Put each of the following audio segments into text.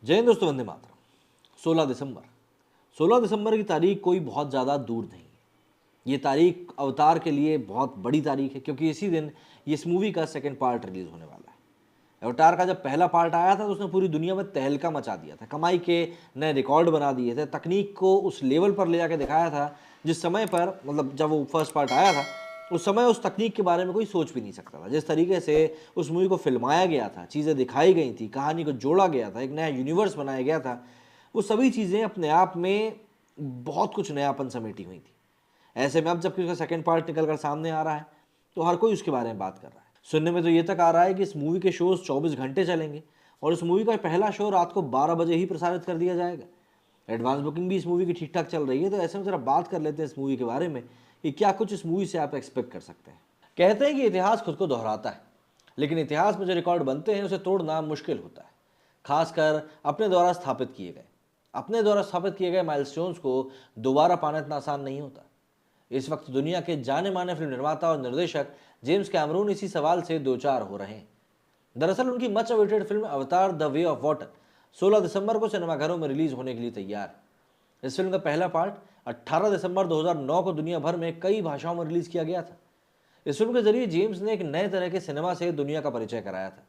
जय हिंद दोस्तों, वंदे मातरम। 16 दिसंबर की तारीख कोई बहुत ज़्यादा दूर नहीं है। ये तारीख अवतार के लिए बहुत बड़ी तारीख है, क्योंकि इसी दिन इस मूवी का सेकंड पार्ट रिलीज होने वाला है। अवतार का जब पहला पार्ट आया था तो उसने पूरी दुनिया में तहलका मचा दिया था, कमाई के नए रिकॉर्ड बना दिए थे, तकनीक को उस लेवल पर ले जाके दिखाया था जिस समय पर, मतलब जब वो फर्स्ट पार्ट आया था उस समय उस तकनीक के बारे में कोई सोच भी नहीं सकता था। जिस तरीके से उस मूवी को फिल्माया गया था, चीज़ें दिखाई गई थी, कहानी को जोड़ा गया था, एक नया यूनिवर्स बनाया गया था, वो सभी चीज़ें अपने आप में बहुत कुछ नयापन समेटी हुई थी। ऐसे में अब जबकि उसका सेकंड पार्ट निकल कर सामने आ रहा है तो हर कोई उसके बारे में बात कर रहा है। सुनने में तो ये तक आ रहा है कि इस मूवी के शोज 24 घंटे चलेंगे और इस मूवी का पहला शो रात को 12 बजे ही प्रसारित कर दिया जाएगा। एडवांस बुकिंग भी इस मूवी की ठीक ठाक चल रही है, तो ऐसे में जरा बात कर लेते हैं इस मूवी के बारे में कि क्या कुछ इस मूवी से आप एक्सपेक्ट कर सकते हैं। कहते हैं कि इतिहास खुद को दोहराता है, लेकिन इतिहास में जो रिकॉर्ड बनते हैं उसे तोड़ना मुश्किल होता है, खासकर अपने द्वारा स्थापित किए गए माइलस्टोन्स को दोबारा पाना इतना आसान नहीं होता। इस वक्त दुनिया के जाने माने फिल्म निर्माता और निर्देशक जेम्स कैमरून इसी सवाल से दो चार हो रहे हैं। दरअसल उनकी मच अवेटेड फिल्म अवतार द वे ऑफ वाटर 16 दिसंबर को सिनेमाघरों में रिलीज होने के लिए तैयार है। इस फिल्म का पहला पार्ट 18 दिसंबर 2009 को दुनिया भर में कई भाषाओं में रिलीज किया गया था। इस फिल्म के जरिए जेम्स ने एक नए तरह के सिनेमा से दुनिया का परिचय कराया था।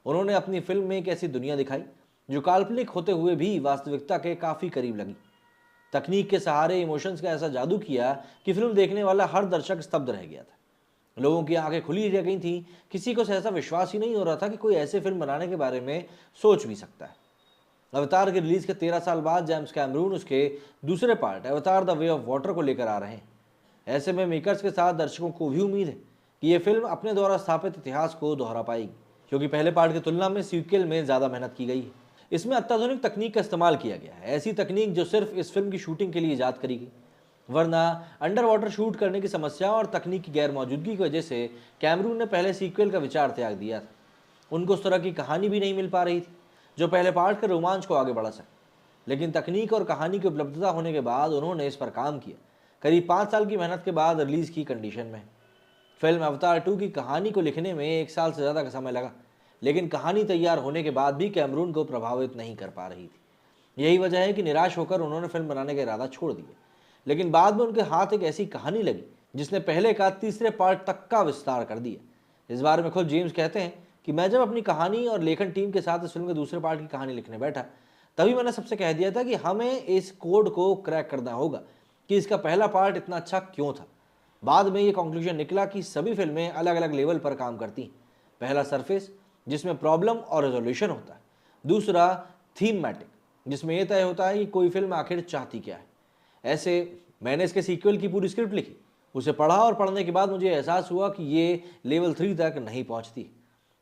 उन्होंने अपनी फिल्म में एक ऐसी दुनिया दिखाई जो काल्पनिक होते हुए भी वास्तविकता के काफी करीब लगी। तकनीक के सहारे इमोशंस का ऐसा जादू किया कि फिल्म देखने वाला हर दर्शक स्तब्ध रह गया था। लोगों की आंखें खुली रह गई थी, किसी को ऐसा विश्वास ही नहीं हो रहा था कि कोई ऐसे फिल्म बनाने के बारे में सोच भी सकता है। अवतार के रिलीज के 13 साल बाद जेम्स कैमरून उसके दूसरे पार्ट अवतार द वे ऑफ वाटर को लेकर आ रहे हैं। ऐसे में मेकर्स के साथ दर्शकों को भी उम्मीद है कि यह फिल्म अपने द्वारा स्थापित इतिहास को दोहरा पाएगी, क्योंकि पहले पार्ट की तुलना में सीक्वल में ज्यादा मेहनत की गई है। इसमें अत्याधुनिक तकनीक का इस्तेमाल किया गया है, ऐसी तकनीक जो सिर्फ इस फिल्म की शूटिंग के लिए ईजाद करी गई, वरना अंडर वाटर शूट करने की समस्या और तकनीक की गैर मौजूदगी की वजह से कैमरून ने पहले सीक्वल का विचार त्याग दिया था। उनको उस तरह की कहानी भी नहीं मिल पा रही थी जो पहले पार्ट के रोमांच को आगे बढ़ा सके। लेकिन तकनीक और कहानी की उपलब्धता होने के बाद उन्होंने इस पर काम किया। करीब 5 साल की मेहनत के बाद रिलीज की कंडीशन में फिल्म अवतार 2 की कहानी को लिखने में 1 साल से ज़्यादा का समय लगा, लेकिन कहानी तैयार होने के बाद भी कैमरून को प्रभावित नहीं कर पा रही थी। यही वजह है कि निराश होकर उन्होंने फिल्म बनाने का इरादा छोड़ दिया। लेकिन बाद में उनके हाथ एक ऐसी कहानी लगी जिसने पहले का तीसरे पार्ट तक का विस्तार कर दिया। इस बारे में खुद जेम्स कहते हैं कि मैं जब अपनी कहानी और लेखन टीम के साथ इस फिल्म के दूसरे पार्ट की कहानी लिखने बैठा, तभी मैंने सबसे कह दिया था कि हमें इस कोड को क्रैक करना होगा कि इसका पहला पार्ट इतना अच्छा क्यों था। बाद में ये कंक्लूजन निकला कि सभी फिल्में अलग अलग लेवल पर काम करती हैं। पहला सरफेस, जिसमें प्रॉब्लम और रेजोल्यूशन होता है। दूसरा थीमैटिक, जिसमें यह तय होता है कि कोई फिल्म आखिर चाहती क्या है। ऐसे मैंने इसके सीक्वल की पूरी स्क्रिप्ट लिखी, उसे पढ़ा और पढ़ने के बाद मुझे एहसास हुआ कि ये लेवल 3 तक नहीं पहुंचती।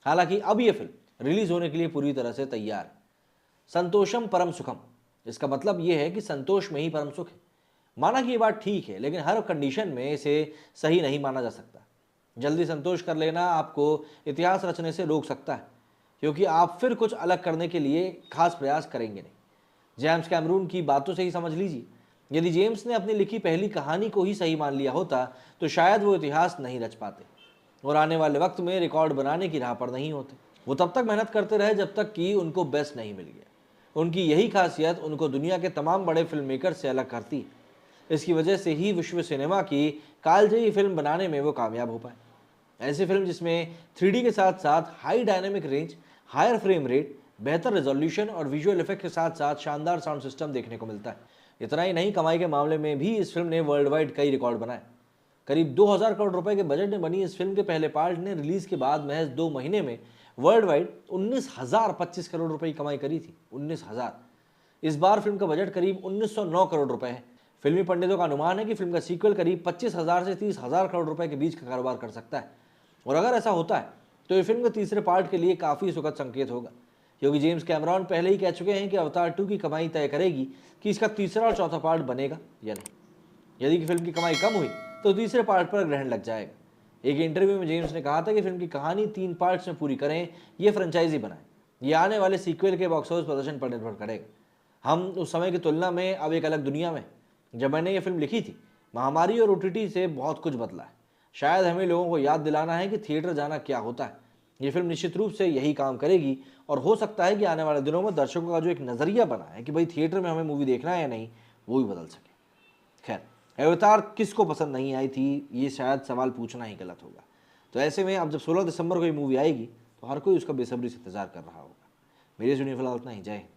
हालांकि अब ये फिल्म रिलीज होने के लिए पूरी तरह से तैयार है। संतोषम परम सुखम, इसका मतलब यह है कि संतोष में ही परम सुख है। माना कि ये बात ठीक है, लेकिन हर कंडीशन में इसे सही नहीं माना जा सकता। जल्दी संतोष कर लेना आपको इतिहास रचने से रोक सकता है, क्योंकि आप फिर कुछ अलग करने के लिए खास प्रयास करेंगे नहीं। जेम्स कैमरून की बातों से ही समझ लीजिए, यदि जेम्स ने अपनी लिखी पहली कहानी को ही सही मान लिया होता तो शायद वो इतिहास नहीं रच पाते और आने वाले वक्त में रिकॉर्ड बनाने की राह पर नहीं होते। वो तब तक मेहनत करते रहे जब तक कि उनको बेस्ट नहीं मिल गया। उनकी यही खासियत उनको दुनिया के तमाम बड़े फिल्म मेकर से अलग करती है। इसकी वजह से ही विश्व सिनेमा की कालजयी फिल्म बनाने में वो कामयाब हो पाए। ऐसी फिल्म जिसमें 3D के साथ साथ high dynamic range, higher frame rate, बेहतर रेजोल्यूशन और विजुअल इफेक्ट के साथ साथ शानदार साउंड सिस्टम देखने को मिलता है। इतना ही नहीं, कमाई के मामले में भी इस फिल्म ने वर्ल्ड वाइड कई रिकॉर्ड बनाए। करीब 2000 करोड़ रुपए के बजट में बनी इस फिल्म के पहले पार्ट ने रिलीज के बाद महज 2 महीने में वर्ल्ड वाइड 19,025 करोड़ रुपए की कमाई करी थी। 19,000। इस बार फिल्म का बजट करीब 1909 करोड़ रुपए है। फिल्मी पंडितों का अनुमान है कि फिल्म का सीक्वल करीब 25,000 से 30,000 करोड़ रुपए के बीच का कारोबार कर सकता है। और अगर ऐसा होता है तो ये फिल्म के तीसरे पार्ट के लिए काफ़ी सुखद संकेत होगा, क्योंकि जेम्स कैमरॉन पहले ही कह चुके हैं कि अवतार 2 की कमाई तय करेगी कि इसका तीसरा और चौथा पार्ट बनेगा या नहीं। यदि फिल्म की कमाई कम हुई तो तीसरे पार्ट पर ग्रहण लग जाएगा। एक इंटरव्यू में जेम्स ने कहा था कि फिल्म की कहानी 3 पार्ट्स में पूरी करें, ये फ्रेंचाइजी बनाए। ये आने वाले सीक्वल के बॉक्स ऑफिस प्रदर्शन पर निर्भर करेगा। हम उस समय की तुलना में अब एक अलग दुनिया में। जब मैंने ये फिल्म लिखी थी, महामारी और OTT से बहुत कुछ बदला है। शायद हमें लोगों को याद दिलाना है कि थिएटर जाना क्या होता है। ये फिल्म निश्चित रूप से यही काम करेगी और हो सकता है कि आने वाले दिनों में दर्शकों का जो एक नज़रिया बना है कि भाई थिएटर में हमें मूवी देखना है या नहीं, वो भी बदल सके। खैर, अवतार किसको पसंद नहीं आई थी, ये शायद सवाल पूछना ही गलत होगा। तो ऐसे में अब जब 16 दिसंबर को ये मूवी आएगी तो हर कोई उसका बेसब्री से इंतजार कर रहा होगा। मेरे सुनिए फिलहाल इतना ही। जय हिंद।